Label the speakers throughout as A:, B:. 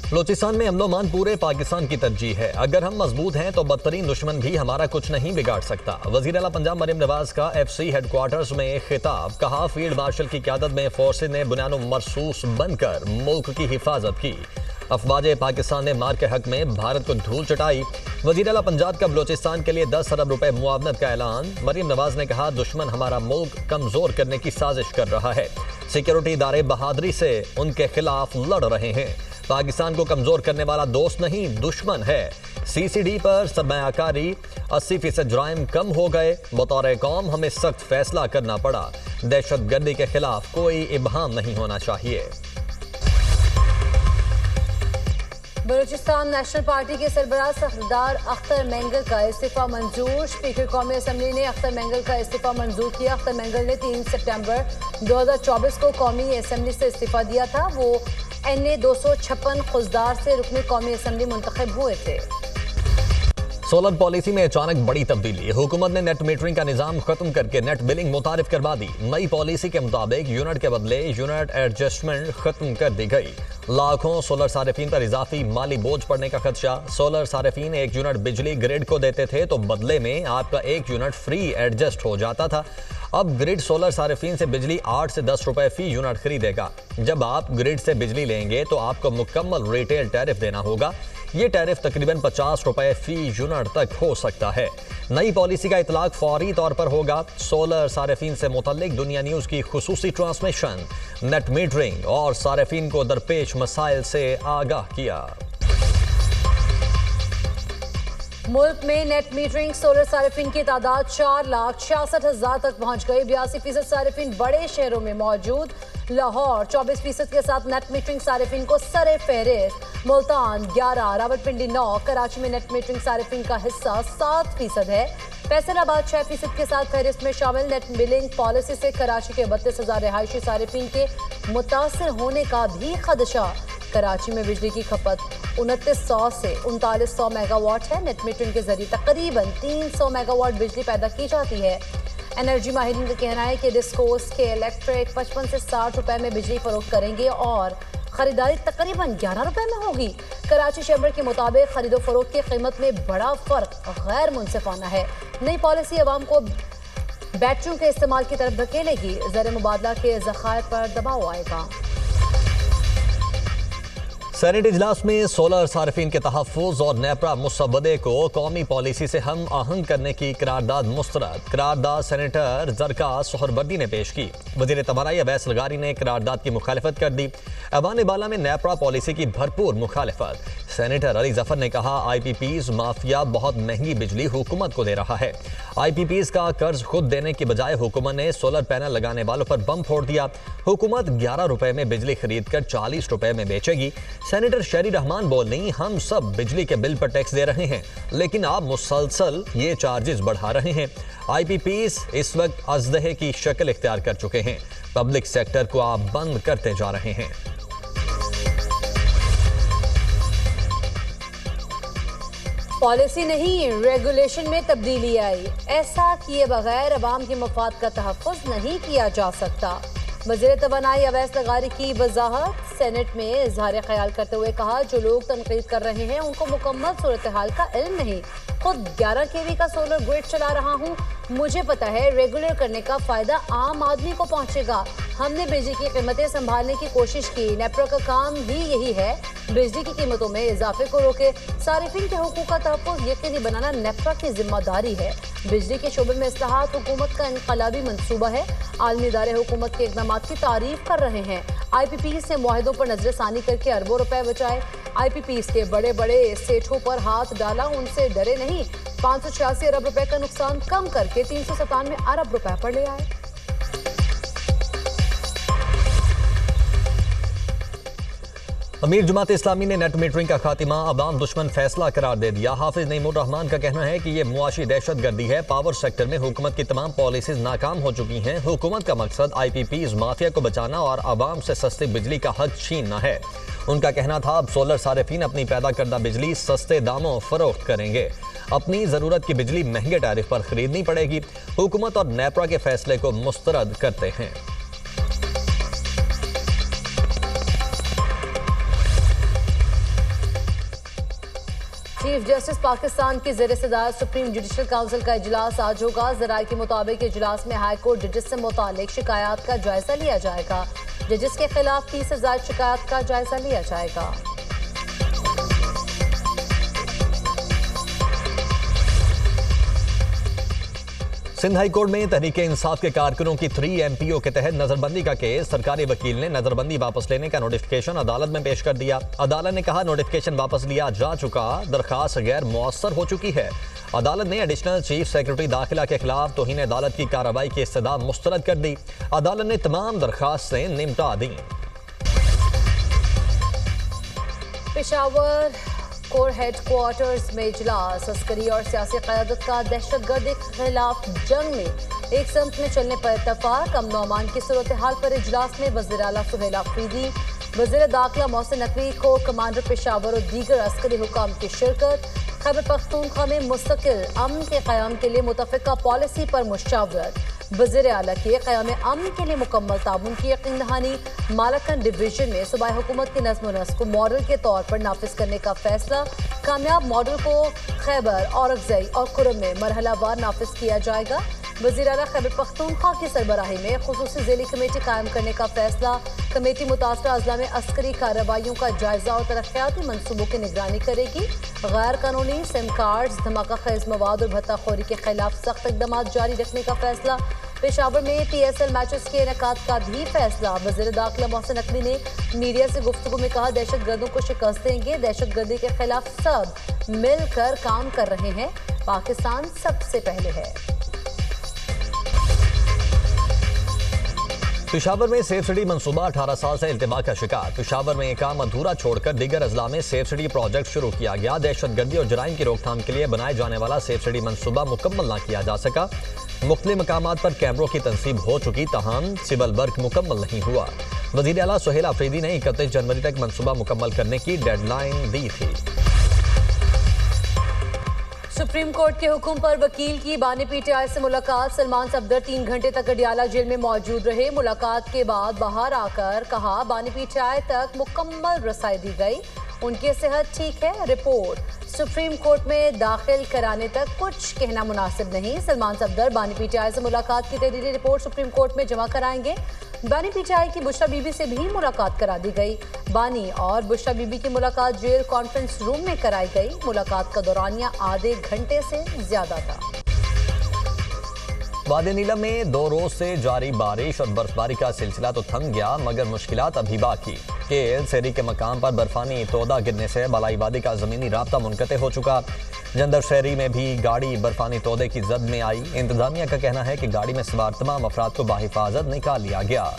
A: बलूचिस्तान में अमन पूरे पाकिस्तान की तरजीह है। अगर हम मजबूत हैं तो बदतरीन दुश्मन भी हमारा कुछ नहीं बिगाड़ सकता। वजीर आला पंजाब मरियम नवाज का FC हेडक्वार्टर्स में खिताब। कहा, फील्ड मार्शल की क़यादत में फोर्सेज ने बुनियादो मरसूस बनकर मुल्क की हिफाजत की। अफवाज पाकिस्तान ने मार के हक में भारत को धूल चटाई। वजीर आला पंजाब का बलूचिस्तान के लिए 10 अरब रुपए मुआवनत का ऐलान। मरियम नवाज ने कहा, दुश्मन हमारा मुल्क कमजोर करने की साजिश कर रहा है। सिक्योरिटी इदारे बहादुरी से उनके खिलाफ लड़ रहे हैं। पाकिस्तान को कमजोर करने वाला दोस्त नहीं, दुश्मन है। CCD पर सरमायाकारी 80% जुराइम कम हो गए। बतौर कौम हमें सख्त फैसला करना पड़ा। दहशतगर्दी के खिलाफ कोई इबहम नहीं होना चाहिए।
B: बलूचिस्तान नेशनल पार्टी के सरबराह सफदर अख्तर मेंगल का इस्तीफा मंजूर। स्पीकर कौमी असम्बली ने अख्तर मेंगल का इस्तीफा मंजूर किया। अख्तर मेंगल ने 3 सितंबर 2024 को कौमी असम्बली से इस्तीफा दिया था। वो NA 256 खुजदार से रुकने कौमी असम्बली मुंतखब हुए थे।
A: सोलर पॉलिसी में अचानक बड़ी तब्दीली। हुकूमत ने नेट मीटरिंग का निजाम खत्म करके नेट बिलिंग मुतारिफ करवा दी। नई पॉलिसी के मुताबिक यूनिट के बदले यूनिट एडजस्टमेंट खत्म कर दी गई। लाखों सोलर सारिफीन पर इजाफी माली बोझ पड़ने का खदशा। सोलर सारिफीन 1 यूनिट बिजली ग्रिड को देते थे तो बदले में आपका 1 यूनिट फ्री एडजस्ट हो जाता था। अब ग्रिड सोलर सारिफीन से बिजली 8 से 10 रुपए फी यूनिट खरीदेगा। जब आप ग्रिड से बिजली लेंगे तो आपको मुकम्मल रिटेल टैरिफ देना होगा। ये टैरिफ तकरीबन 50 रुपए फी यूनिट तक हो सकता है। नई पॉलिसी का इतलाक फौरी तौर पर होगा। सोलर सारिफीन से मुतल्लिक दुनिया न्यूज की खुसूसी ट्रांसमिशन। नेट मीटरिंग और सारिफीन को दरपेश मसाइल से आगाह किया।
B: मुल्क में नेट मीटरिंग सोलर सारिफीन की तादाद 4,66,000 तक पहुंच गई। 82% सारिफीन बड़े शहरों में मौजूद। लाहौर 24% के साथ नेट मीटरिंग सारिफीन को सरे फहरिस्त। मुल्तान 11, रावलपिंडी 9, कराची में नेट मीटरिंग सारिफीन का हिस्सा 7% है। फैसलाबाद 6% के साथ फहरिस्त में शामिल। नेट बिलिंग पॉलिसी से कराची के 32,000 रिहायशी सारिफीन के मुतासर होने का भी खदशा। कराची में बिजली की खपत 2900 से 3900 मेगावाट है। नेट मीटरिंग के जरिए तकरीबन 300 मेगावाट बिजली पैदा की जाती है। एनर्जी माहिरीन का कहना है कि डिस्कोस के इलेक्ट्रिक 55 से 60 रुपए में बिजली फरोख्त करेंगे और खरीदारी तकरीबन 11 रुपए में होगी। कराची चैम्बर के मुताबिक खरीदो फरोख्त की कीमत में बड़ा फर्क गैर मुनसिफाना है। नई पॉलिसी अवाम को बैटरियों के इस्तेमाल की तरफ धकेलेगी। ज़र मुबादला के ज़खायर पर दबाव आएगा।
A: सेनेट इजलास में सोलर सारिफीन के तहफ़्फ़ुज़ और नेपरा मुसवदे को कौमी पॉलिसी से हम आहंग करने की करारदाद मुस्तरद। करारदाद सेनेटर जरका सोहरवर्दी ने पेश की। वज़ीर तवानाई अवैस लगारी ने करारदाद की मुखालिफत कर दी। ऐवान बाला में नेपरा पॉलिसी की भरपूर मुखालिफत। सेनेटर अली जफर ने कहा, IPPs माफिया बहुत महंगी बिजली हुकूमत को दे रहा है। IPPs का कर्ज खुद देने की बजाय हुकूमत ने सोलर पैनल लगाने वालों पर बम फोड़ दिया। हुकूमत 11 रुपए में बिजली खरीद कर 40 रुपए में बेचेगी। सेनेटर शरी रहमान बोली, हम सब बिजली के बिल पर टैक्स दे रहे हैं लेकिन आप मुसलसल ये चार्जेस बढ़ा रहे हैं। IPPs इस वक्त अजदहे की शक्ल इख्तियार कर चुके हैं। पब्लिक सेक्टर को आप बंद करते जा रहे हैं।
B: पॉलिसी नहीं, रेगुलेशन में तब्दीली आई। ऐसा किए बगैर अवाम के मफाद का तहफ़्फ़ुज़ नहीं किया जा सकता। वज़ीर तवानाई अवैस लगारी की वजाहत। सेनेट में इजहार ख्याल करते हुए कहा, जो लोग तनकीद कर रहे हैं उनको मुकम्मल सूरत हाल का इल्म नहीं। खुद 11 kV का सोलर ग्रिड चला रहा हूँ, मुझे पता है रेगुलर करने का फ़ायदा आम आदमी को पहुँचेगा। हमने बिजली की कीमतें संभालने की कोशिश की। नेपरा का काम भी यही है, बिजली की कीमतों में इजाफे को रोके। सारिफिन के हुकूक का तहफ़्फ़ुज़ यकीनी बनाना नेपरा की जिम्मेदारी है। बिजली के शोबे में इस्लाहात हुकूमत का इनकलाबी मंसूबा है। आलमी इदारे हुकूमत के इक़दामात की तारीफ कर रहे हैं। IPPs से मुआहदों पर नजरसानी करके अरबों रुपए बचाए। IPPs के बड़े बड़े सेठों पर हाथ डाला, उनसे डरे नहीं। 586 अरब रुपए का नुकसान कम करके 397 अरब रुपए पर ले आए।
A: अमीर जमात इस्लामी ने नेट मीटरिंग का खात्मा अवाम दुश्मन फैसला करार दे दिया। हाफिज नईमुर रहमान का कहना है कि यह मुआशी दहशत गर्दी है। पावर सेक्टर में हुकूमत की तमाम पॉलिसीज नाकाम हो चुकी हैं। हुकूमत का मकसद IPPs माफिया को बचाना और आवाम से सस्ती बिजली का हक छीनना है। उनका कहना था, अब सोलर सारिफीन अपनी पैदा करदा बिजली सस्ते दामों फरोख्त करेंगे। अपनी ज़रूरत की बिजली महंगे टैरिफ पर खरीदनी पड़ेगी। हुकूमत और नेपरा के फैसले को मुस्तरद करते हैं।
B: चीफ जस्टिस पाकिस्तान की ज़ेर सदारत सुप्रीम जुडिशल काउंसिल का इजलास आज होगा। ज़राए के मुताबिक इजलास में हाई कोर्ट जजेस से मुतालिक शिकायत का जायजा लिया जाएगा। जजेस के खिलाफ 30 से ज़ायद शिकायत का जायजा लिया जाएगा।
A: सिंध हाई कोर्ट में तहरीक इंसाफ के कारकुनों की 3 MPO के तहत नजरबंदी का केस। सरकारी वकील ने नजरबंदी वापस लेने का नोटिफिकेशन अदालत में पेश कर दिया। अदालत ने कहा नोटिफिकेशन वापस लिया जा चुका, दरखास्त गैर मुअस्सर हो चुकी है। अदालत ने एडिशनल चीफ सेक्रेटरी दाखिला के खिलाफ तौहीन अदालत की कार्रवाई की इस्तदा मुस्तरद कर दी। अदालत ने तमाम दरखास्तें निपटा दी।
B: पेशावर कोर हेडक्वार्टर्स में इजलास। अस्करी और सियासी क़यादत का दहशतगर्दी के खिलाफ जंग में एक संत में चलने पर इत्तफाक। अमन और अमान की सूरत हाल पर इजलास में वज़ीर आला सुहेल अफरीदी, वज़ीर दाखिला मोहसिन नकवी को कमांडर पेशावर और दीगर अस्करी हुकाम की शिरकत। खैबर पख्तूनख्वा में मुस्तकिल अमन के क़याम के लिए मुतफ़िका पॉलिसी पर मुशावरत। वज़ीर आला के क़याम अमन के लिए मुकम्मल ताउन की यकीन दहानी। मालकन डिवीजन में सूबाई हुकूमत के नज़्म नस्क को मॉडल के तौर पर नाफिज करने का फैसला। कामयाब मॉडल को खैबर, औरकज़ई और कुरम में मरहलावार नाफिज किया जाएगा। वज़ीर आला खैबर पख्तूनख्वा की सरबराही में खुसूसी ज़ेली कमेटी कायम करने का फैसला। कमेटी मुतासरा अजला में अस्करी कार्रवाइयों का जायजा और तरक्याती मनसूबों की निगरानी करेगी। गैर कानूनी सिम कार्ड्स, धमाका खेज मवाद और भत्ताखोरी के खिलाफ सख्त इक़दाम जारी रखने का फैसला। पेशावर में PSL मैचेस के इनेकाद का भी फैसला। वज़ीर दाखिला मोहसिन नकवी ने मीडिया से गुफ्तगू में कहा दहशतगर्दों को शिकस्त देंगे, दहशतगर्दी के खिलाफ सब मिलकर काम कर रहे हैं, पाकिस्तान सबसे पहले है।
A: पेशावर में सेफ सिटी मंसूबा 18 साल से इल्तिमा का शिकार। पेशावर में काम अधूरा छोड़कर दीगर अजला में सेफ सिटी प्रोजेक्ट शुरू किया गया। दहशतगर्दी और जराइम की रोकथाम के लिए बनाए जाने वाला सेफ सिटी मंसूबा मुकम्मल न किया जा सका। मुख्तलिफ मकामात पर कैमरों की तनसीब हो चुकी, तहम सिविल वर्क मुकम्मल नहीं हुआ। वज़ीर आला सुहेल अफरीदी ने 31 जनवरी तक मंसूबा मुकम्मल करने की डेडलाइन दी थी।
B: सुप्रीम कोर्ट के हुक्म पर वकील की बानी PTI से मुलाकात। सलमान सफदर 3 घंटे तक अडियाला जेल में मौजूद रहे। मुलाकात के बाद बाहर आकर कहा बानी PTI तक मुकम्मल रसाई दी गई, उनकी सेहत ठीक है। रिपोर्ट सुप्रीम कोर्ट में दाखिल कराने तक कुछ कहना मुनासिब नहीं। सलमान सफदर बानी PTI से मुलाकात की तहरीरी रिपोर्ट सुप्रीम कोर्ट में जमा कराएंगे। बानी PTI की बुशरा बीबी से भी मुलाकात करा दी गई। बानी और बुशरा बीबी की मुलाकात जेल कॉन्फ्रेंस रूम में कराई गई। मुलाकात का दौरानिया आधे घंटे से ज्यादा था।
A: वादी नीलम में 2 रोज से जारी बारिश और बर्फबारी का सिलसिला तो थम गया, मगर मुश्किलात अभी बाकी। केल सेरी के मकाम पर बर्फानी तोदा गिरने से बलाई वादी का जमीनी राब्ता मुनक़ते हो चुका। जंदर शहरी में भी गाड़ी बर्फानी तोदे की जद में आई। इंतजामिया का कहना है कि गाड़ी में सवार तमाम अफराद को बाहिफाजत निकाल लिया गया।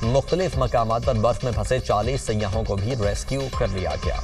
A: मुख्तलिफ मकामात पर बर्फ में फंसे 40 सयाहों को भी रेस्क्यू कर लिया गया।